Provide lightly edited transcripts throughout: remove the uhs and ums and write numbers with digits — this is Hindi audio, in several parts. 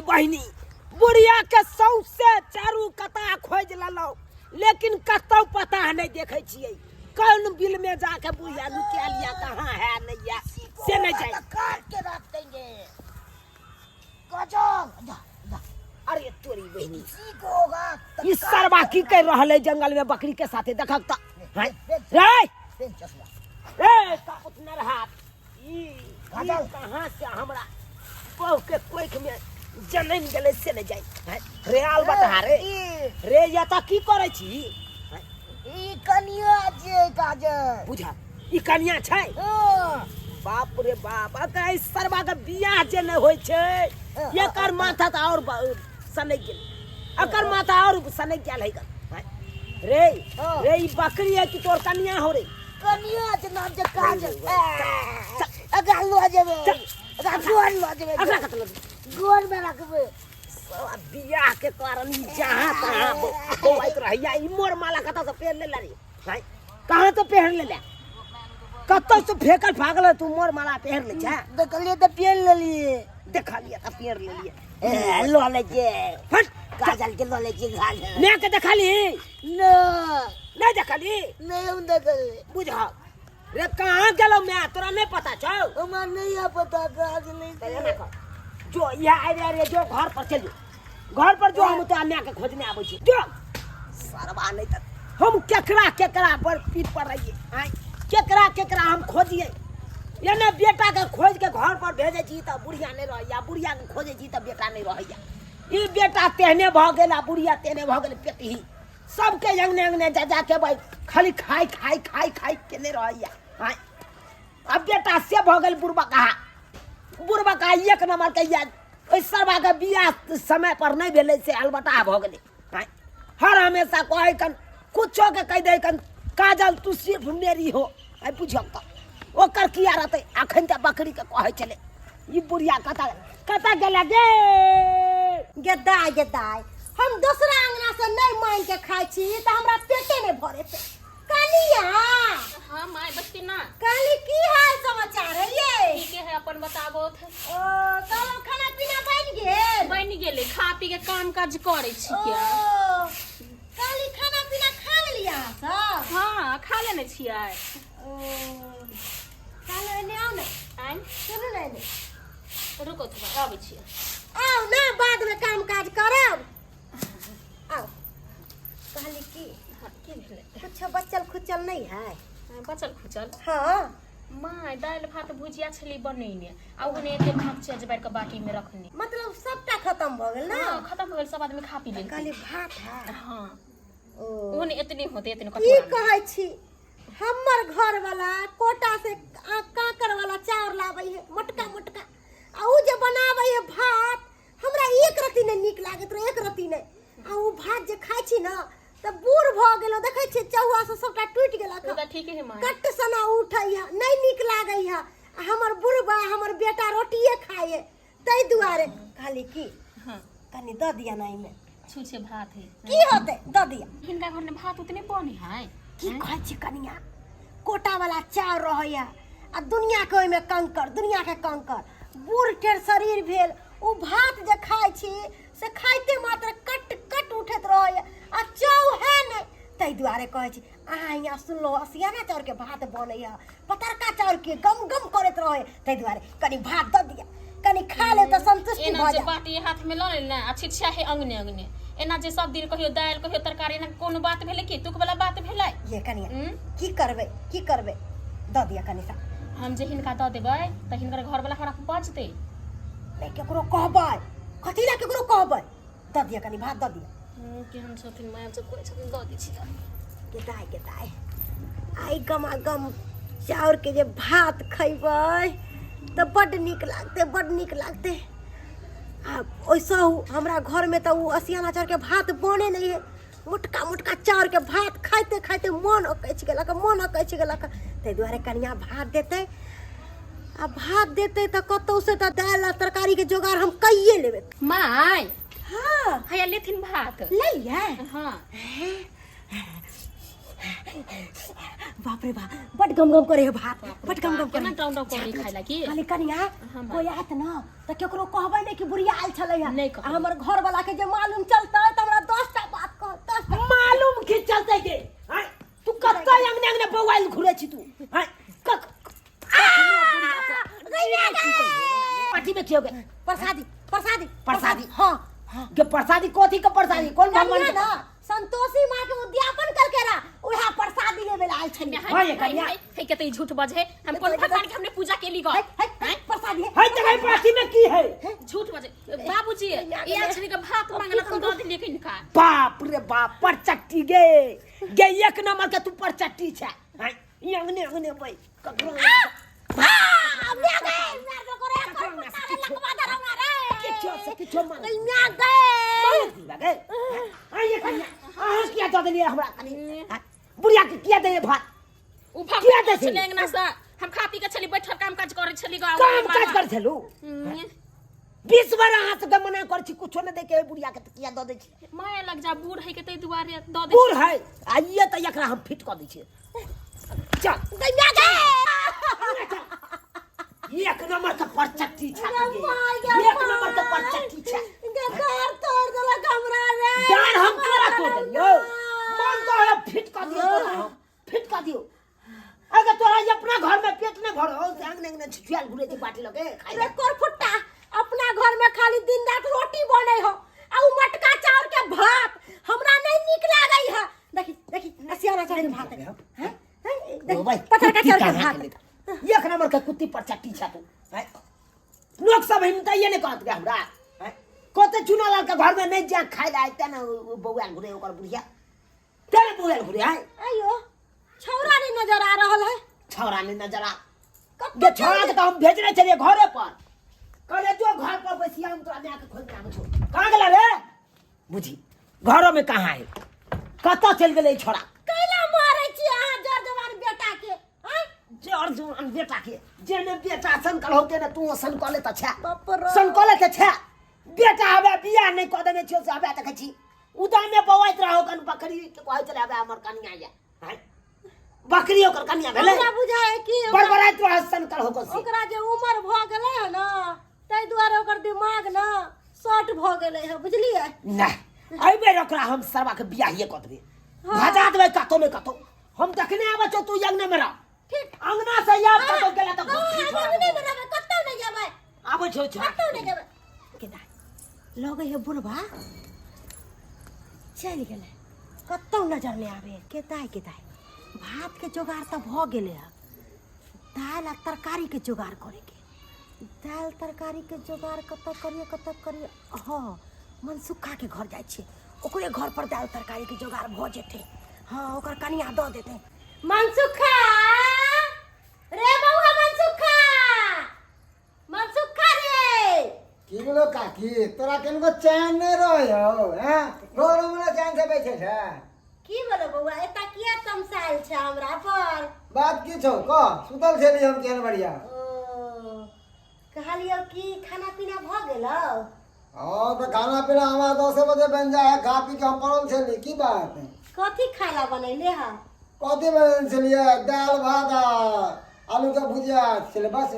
बहनी बुढ़िया के सौसे चारू कता खोज ललो लेकिन कतौ पता नहीं देखे छियै कौन बिल में जाके बुढ़िया नुका लिया कहाँ है नहीं है से नहीं जाए काट के रख देंगे गजब अरे तोरी बहनी ठीक होगा इस सरवा की कर रहले जंगल में बकरी के साथे देखक त रे चश्मा रे कपत न रहा ई गजब कहाँ से हमरा बहु के कोख में जन्म गेले से नहीं जाए रे आल बता रे या त की करे छी ई कनिया जे काजल बुझा ई कनिया छै बाप रे बाप अगर सरवा के बियाह जे न होय छै एकर माथा त और सनक गेल एकर माथा और सनक गेल है रे रे ई बकरी है कि तोर कनिया हो रे कनिया जे नाम जे काजल अगर लो जेबे अगर गोर लो जेबे अगर कतल गोर में रखबे बियाह के कारण ई जहां तहां बोइत रहैया ई मोर माला कता से पहन ले रे कहां तो पहन ले ले कतो से फेकल फागल तू मोर माला पहन ले छ देखलिए तो पहन ले लिए देखा लिया त पहन ले लिए लो ले जे फट काजल के लो ले जे काजल मैं के देखा ली न नहीं देखा ली नहीं हम देखले बुझा रे कहां गेलो मैं तोरा नहीं पता छौ हमरा नहीं है पता काजल नहीं जो यहाँ आ रे जो घर पर चल घर पर जो हम तो अन्या के खोजने आबै छी जो सरवा नहीं त हम केकरा पर पीठ पर रहिए आय केकरा हम खोजिए ये ना बेटा के खोज के घर पर भेजे छी त बुढ़िया नहीं रहैया बुढ़िया के खोजे छी त बेटा नहीं रहैया ई बेटा तेहने भ गेला बुढ़िया तेहने भ गेल पेटही सबके अंगने जा के भाई खाली खाई के नहीं रहैया आय अब बेटा से भ गेल बुढ़बा का एक नंबर के याद ओइ सरवा के बियाह समय पर नहीं भेले से अलबटा भ गेले हर हमेशा कहे कन कुछो के कह दे कन काजल तू सिर्फ मेरी हो आई बुझो त ओकर किया रहते अखन त बकरी के कहे चले ई बुढ़िया कता गेला गे गेदाय हम दूसरा अंगना से नहीं मान के खाई छी त हमरा पेटे में भरे पे कनिया हां माय बच्ची ना काली की हाल समाचार है ये ठीक है अपन बताबो थे चलो खाना पीना बन गेले खा पी के काम काज करे छी क्या काली खाना पीना खा लिया सब हां खा लेने छियै काले ने आओ ना आइ सुनो ने रुको थोड़ा आबै छियै आओ ना बाद में काम काज करब आओ काली की की भेले कुछ बचल खुचल नहीं है बचल खुचल हां माय दाल भात भुजिया छली बनेने आ ओने एते भात छै जबर के बाटी में रखनी मतलब सबटा खत्म भ गेल ना हां खत्म हो गेल सब आदमी खा पी लेल काली भात है हां ओ ओने इतनी होते इतने की कटोरा कहै छी हमर घर वाला कोटा से काकर वाला चाउर लाबै है मोटका आ उ जे बनाबै है भात हमरा एक रत्ती नहीं नीक लागत रे एक रत्ती नहीं आ उ भात जे खाइ छी ना त बूढ़ भ गेलो देखै छी चौआ से सबटा टूट गेला तो ठीक है माय कट सना उठै है नहीं नीक लागै है हमर बुढ़बा हमर बेटा रोटिए खाए है तै दुआरे खाली की हां तनी द दिया नहीं में छुछे भात है की होते द दिया हिनका घर में भात उतने बने है की कहै छी कनिया कोटा वाला चाउर रहैया आ दुनिया के ओइ में कंकर बूढ़ के शरीर भेल उ भात जे खाइ छी से खाइते मात्र कट उठैत रहैया आ चाउ है नहीं तै दुआरे कहै छी अहाँ यहाँ सुनलो असियाना चाउर के भात बनैया पतरका चाउर के गम करैत रहे तै दुआरे कनी भात द दिया कनी खा ले त संतुष्टि भ एना जे जा बाटी हाथ में ल ले ना आ छिछा है अंगने एना जे सब दिन कहियो दाल कहियो तरकारी ना कोनो बात भेले की तुक वाला बात भेलै ये कनिया की करबे द दिया कनी सा हम जे हिनका द देबै त हिनकर घर वाला हमरा बचतै नहीं केकरो कहबै कथि ला केकरो कहबै द दिया कनी भात द दिया केहन छथिन माय जब कोइ छथिन द दै छी गेदाय आई गम चाउर के जे भात खैबै त बड नीक लागते आ ओइसा हमरा घर में त उ असियाना चाउर के भात बने नहीं है मोटका चाउर के भात खाइते मन अकैछ गेलक तै दुआरे कनिया भात देते आ भात देते त कतौ से त दाल तरकारी के जोगार हम कइये लेबे माय हां हैया लेथिन भात ले है हां बाप रे बाप बट गम गम करे है भात बट गम गम केना करे टाउन टाउन करे खाइला की खाली कनिया कोई आत न त केकरो कहबै नै कि बुढ़िया आइल छलै है नहीं कहबै। हमर घर वाला के जे मालूम चलतै त हमरा 10 टा बात कह 10 टा मालूम की चलते गे हैं तू कत्ता अंगने अंगने बौआइल घुरे छी तू हैं कक पार्टी में क्यों गए प्रसादी प्रसादी प्रसादी? हां के प्रसादी कोथी के प्रसादी कौन भगवान कनिया के ना संतोषी माँ के उद्यापन करके ना उहा प्रसादी लेवे ला आइल छलिए हाँ, ये कन्या। है के तो झूठ बजे हम कौन भगवान के हमने पूजा केली गो है प्रसादी है जगह पार्टी में की है झूठ बजे बाबूजी ये आछनी के भात मांगला हम दो दिन लेकिन खा बाप रे बाप परचट्टी गे गे एक नंबर के तू परचट्टी छै हैं ई अंगने अंगने भाई ककरो मैं करे लगवा दे रहा रे किछो मान मैं गए गए हां ये कन्या अहाँ किया दे दिए हमरा कनी बुढ़िया के किया दे भात उ किया भगवान दे के छले ना सा हम खा पी के छली बैठल काम काज करे छली गो काम काज कर छलू 20 बार अहाँ से मना कर छी कुछो न दे के बुढ़िया के किया दे दे छी माया लग जा बूढ़ है के तै दुआरे दो दे बूढ़ है आइए त एकरा हम फिट कर दै छी चल गैया गए एक नंबर का परचट्टी छै एक नंबर का परचट्टी छै घर तोड़ देला कमरा रे यार हम तोरा तोड़ दियो मन तो है फिट कर दियो तोरा हम फिट कर दियो अगर तोरा ये अपना घर में पेट न भरो अंगने अंगने छिछियाल घुरे के बाटी लगे खाई रे कोर फुट्टा अपना घर में खाली दिन रात रोटी बनै हो आ उ मटका चाउर के भात हमरा नहीं निक लागै है देखी देखी असियाना चाउर के भात है ओ भाई पता का चाउर के भात एक नंबर का कुत्ती परचट्टी छै तू हैं लोग सब हिम्मत ये ने कहत गे हमरा हैं कोते चुना लाल के घर में नहीं जा खाई ला आते न बौआ घुरे ओकर बुढ़िया तेरे बौआ घुरे है आयो छौरा नहीं नजर आ रहल है छौरा ने नजर आ गे छौरा के तो हम भेजने चलिए घरे पर कहले जो घर पर बैसिया हम तोरा में के खोज के आबै छौ कहां गेला रे बुझी घरों में कहां है कत चल गेलै छौरा कैला मारै छी अहाँ जर जवान बेटा के हैं जर जवान बेटा के जेने बेटा संकल होते न तू संकले त छै बाप रे संकले के छै बेटा हवे बियाह नहीं क देने छियो से हवे देखै छी उदा में बवाइत रहो कन बकरी के कहै चले हवे हमर कनिया या हैं बकरी ओकर कनिया भेले हमरा बुझाय कि बड़बड़ाइत रहो संकल होकर से ओकरा जे उम्र भ गेलै है ना तै दुआरे ओकर दिमाग ना शॉर्ट भ गेलै है बुझलियै नहीं अइबे ओकरा हम सरवा के बियाह ये क देबे भजा देबे कतो में कतो हम देखने आबै छौ तू अंगने में रह ठीक अंगना से याद कतो गेला त अंगने में रहबै कतौ नहीं जेबै आबै छौ कतौ नहीं जेबै केदा लगे है बुढ़वा चल गेलै कतौ नजर नहीं आवे केदाय केदाय भात के जोगाड़ तो भ गेलै है दाल आ तरकारी के जोगाड़ करे के दाल तरकारी के जोगाड़ कत करिए हाँ मनसुखा के घर जाय छे ओकरे घर पर दाल तरकारी के जोगाड़ भ जेते हाँ ओकर कनिया द देते मनसुखा रे बउआ मनसुखा मनसुखा रे की बोलो काकी तोरा केनको चैन नहीं रहो हैं घर में चैन से बैठे छे की बोलो बउआ एता किया तमसाइल छ हमरा पर बात की छौ क सुतल छली हम केहन बढ़िया ओ कहलियो कि खाना पीना भ गेलो हां तो खाना पीना हमारा 10 बजे बन जाए खा पी के हम पड़ल छली की बात है कथी खाना बनैले ह कथी बनल छलिए दाल भात आलू के भुजिया छले बस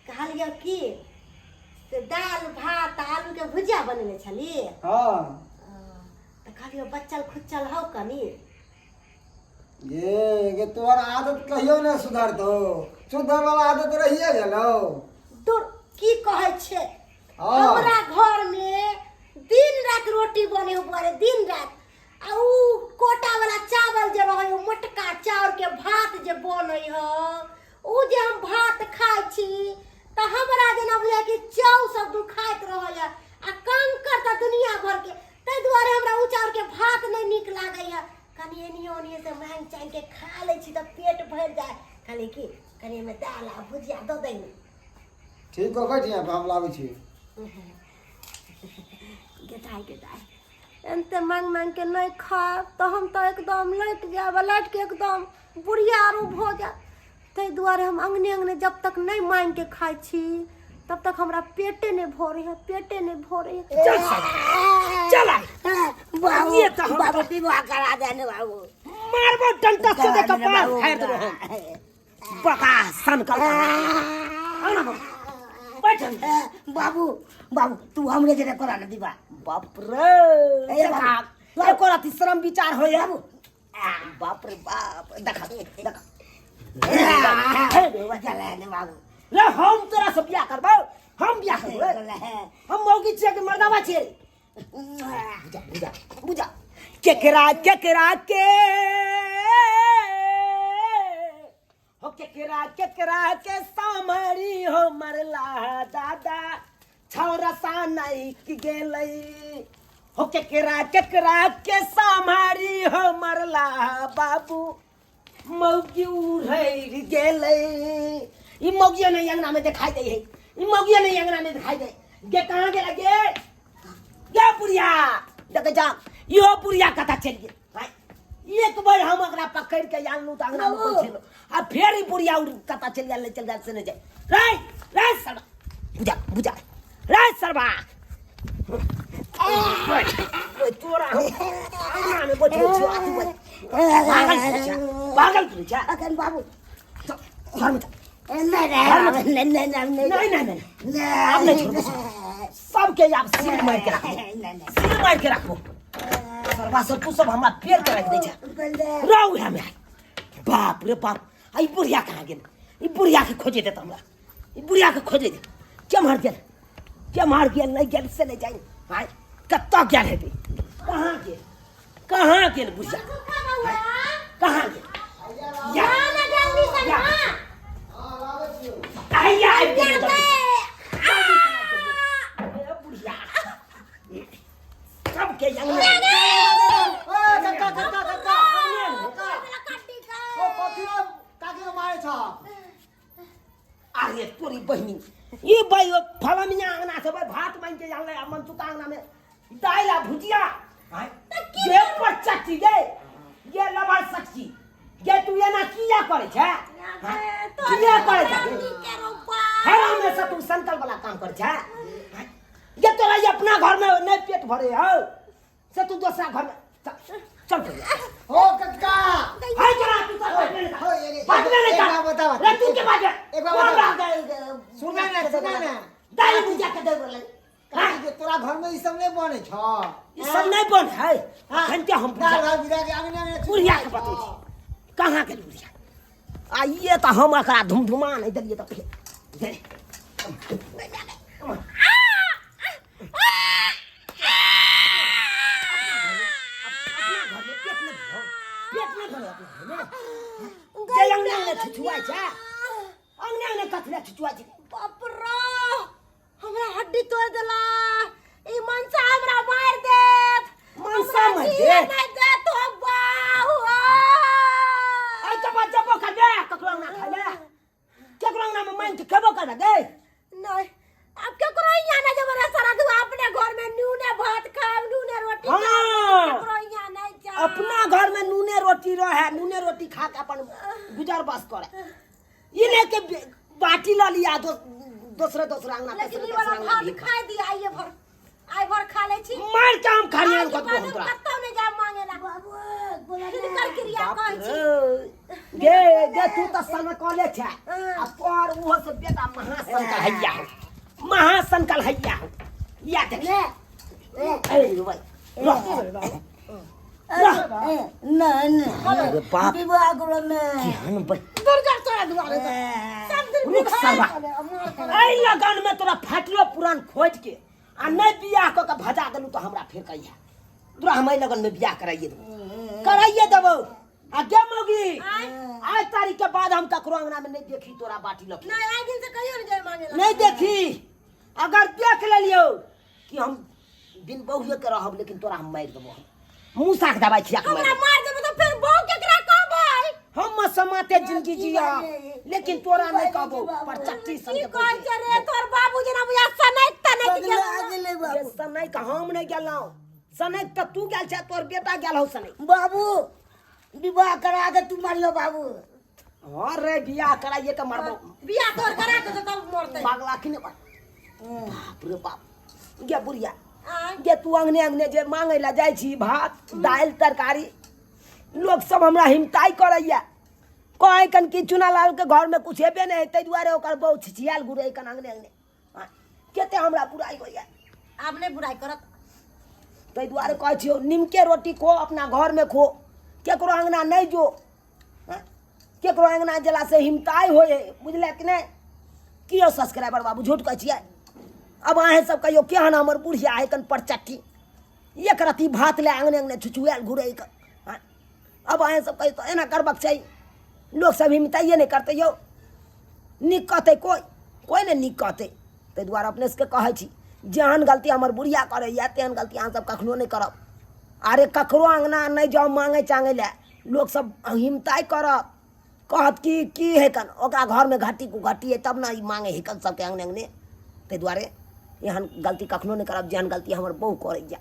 कहलियो कि से दाल भात आलू के भुजिया बनैले छली हां तो कहलियो बच्चल खुच्चल हो कनी ये तोहर आदत कहियो न सुधरतो सुधर वाला आदत रहिए गेलो दूर की कहै छे हाँ। हमरा घर में दिन रात रोटी बने हो पड़े दिन रात आ उ कोटा वाला चावल जे रहे हो मोटका चाउर के भात जे बने हो उ जे हम भात खाइ छी त हमरा जेना बुझाय कि चौ सब दुखाइत रहैया आ कंकर त दुनिया भर के तै दुआरे हमरा उ चाउर के भात नहीं निक लागैया कनी एनियो ओनिए से मांग चांग के खा ले छी त पेट भर जाए खाली की कनी में दाल आ भुजिया द दै ठीक हो कटिया हम लाबै छी गेटाई एनते मांग मांग के नहीं खाब तो हम तो एकदम लट जाब लट के एकदम बुढ़िया आरो भ जा तै दुआरे हम अंगने अंगने जब तक नहीं मांग के खाई छी तब तक हमरा पेटे नहीं भरे है पेटे नहीं भरे है चल चल बाबू ये तो हम बाबू विवाह करा देने बाबू मारबो डंटा से दे करा देने कपाल बाबू। फाड़ देबो हम बका सन कर आना बैठ बाबू बाबू तू हमरे जरे करा ना दीवा बाप रे ए बाबू। एको राती शर्म विचार हो या बाबू बाप रे बाप देखा देखा चले ने बाबू रे हम तोरा से बियाह करबो हम बियाह करबो हम मौगी छिए के मर्दावा छिए बुझा बुझा बुझा केकरा केकरा के हो केकरा केकरा के सामरी हो मरला दादा छौरा सा नहीं की गेलई हो केकरा केकरा के सामरी हो मरला बाबू मौगी उड़ै गेलै ई मौगिया नहीं अंगना में दिखाई दे है ई मौगिया नहीं अंगना में दिखाई दे गे कहाँ गेला गे बुढ़िया देख जा यो बुढ़िया कथा चल गेल भाई एक बार हम अगला पकड़ के जानलू तो अंगना में बैठेलो आ फिर ई बुढ़िया कथा चल गेल से नहीं जाए रे रे सरबा बुझा बुझा रे सरबा ओए तोरा अंगना में बैठे छुआ पागल तू जा अकन बाबू घर में नहीं नहीं आप नहीं छोड़ सबके आप सिर मार के रखो सिर मार के रखो सरवा सब तू सब हमारा पेड़ के रख दे जा राउ हमें बाप रे बाप आई बुढ़िया कहाँ गेल ई बुढ़िया के खोजे दे हमरा ई बुढ़िया के खोजे दे क्या मार गेल नहीं गेल से नहीं जाए भाई कत्ता गेल है कहाँ गेल बुढ़िया कहाँ गेल या आइया बुढ़िया सबके अरे तोरी बहनी ये भाई फलमिया अंगना से भात मांग के जान ले मन चुका अंगना में दाइला भुजिया ये पर चट्टी गे ये लबड़ सच्ची ये तू ये ना किया करे छे किया करे छे हराम में से तू संकल्प वाला काम करे छे ये तोरा ये अपना घर में नहीं पेट भरे हो से तू दूसरा घर में चल हो कक्का हाय चला तू तो बात में नहीं कर बता रे तू के बात एक बार बता सुना ना दाई भुजिया के दे बोले काहे तोरा घर में ई सब नहीं बने छ ये सब नहीं बन है घंटे हम दाल भात बुझा के आंगन में बुढ़िया के बतै छी कहाँ के बुढ़िया आइए तो हम एकरा धुमधुमा नहीं देलिए तो फिर बाप रे हमरा हड्डी तोड़ देला ई मनसा हमरा मार देत मनसा हमरा मार जिए देत? नहीं दे तो बाहु नहीं अब क्या करो यहाँ ना जब मेरा सारा तू अपने घर में नूने भात खाओ नूने रोटी हाँ। खाओ करो यहाँ नहीं जा अपना घर में नूने रोटी रहे नूने रोटी खा के अपन गुजर बस करे ये नहीं के बाटी ला लिया दूसरे अंगना लेकिन दूसरे ये वाला अंगना भात भी खा। खाए दिया आई भर खा ले छी मार काम खाने आज को के बाद हम तोरा कत्तो नहीं जा मांगेला बाबू बोला कर क्रिया बाप कहै छी रे गे तू तो सन कॉलेज छे आ पर वो से बेटा महासंकल हैया हो महासंकल हैया हो या देख ले ए भाई अरे बाप विवाह करो में केहन भाई दुर्गा तोरा दुआरे सब दिन रुक सरवा आई लगन में तोरा फाटलो पुरान खोज के आ नहीं बियाह क के भजा देलू तो हमरा फिर कहिया तोरा हम लगन में बियाह कराइए देबो आ गे मौगी आज तारीख के बाद हम ककरो अंगना में नहीं देखी तोरा बाटी लखी नहीं आज दिन से कहियो नहीं जाए मांगेला नहीं देखी अगर देख लेलियो कि हम बिन बहुए के रहब लेकिन तोरा हम मार देबो मुंह साख दबाई छिया के हमरा मार मार देबो तो फिर बहु केकरा कहबै हम समाते जिंदगी जिया लेकिन तोरा नहीं कहबो पर चट्टी सन की के कहै छै रे तोर बाबू जना बुझा सनैत तने की ये सनई का हम नहीं गेलौ सनई त तू गेल छ तोर बेटा गेल हो सनई बाबू विवाह करा दे तू मारियो बाबू अरे बियाह कराइए के मरबो बियाह तोर करा दे तब मरतै पागला कि नहीं बाप रे बाप गे बुढ़िया जे तू अंगने अंगने जे मांगे ला जाइ छी भात दालि तरकारी लोग सब हमरा हिमताई करैया कहे कन कि चुनालाल के घर में कुछ हेबे नहीं ताहि दुआरे ओकर बहु छिछियाल घुरै कन अंगने अंगने केते हमरा बुराई होइया आब नहीं बुराई करत ताहि दुआरे कहै छियौ निमके रोटी खो अपना घर में खो केकरो अंगना नहीं जो केकरो अंगना जला से हिमताई होए बुझले कि नहीं कियो सब्सक्राइबर बाबू झूठ कहै छियै अब अहें सब कहियो केहन हमर बुढ़िया है कन परचट्टी एक रत्ती भात ले अंगने अंगने छुछुआल घुरै कन अब अहें सब कहियो तो एना करबाक चाही लोग सब हिमताइए नहीं करते यौ नीक कहते कोई नहीं नीक कहते ताहि दुआरे अपने सबके कहै छी जेहन गलती हमर बुढ़िया करैया तेहन गलती अहाँ सब कखनो नहीं करब अरे ककरो अंगना नहीं जाओ मांगे चांगे ले लोग सब हिमताई करत कहत कि है कन ओकरा घर में घटी को घटी है तब ना ई मांगे है कन सबके अंगने अंगने ताहि दुआरे एहन गलती कखनो नहीं करब जेहन गलती हमर बहू करैया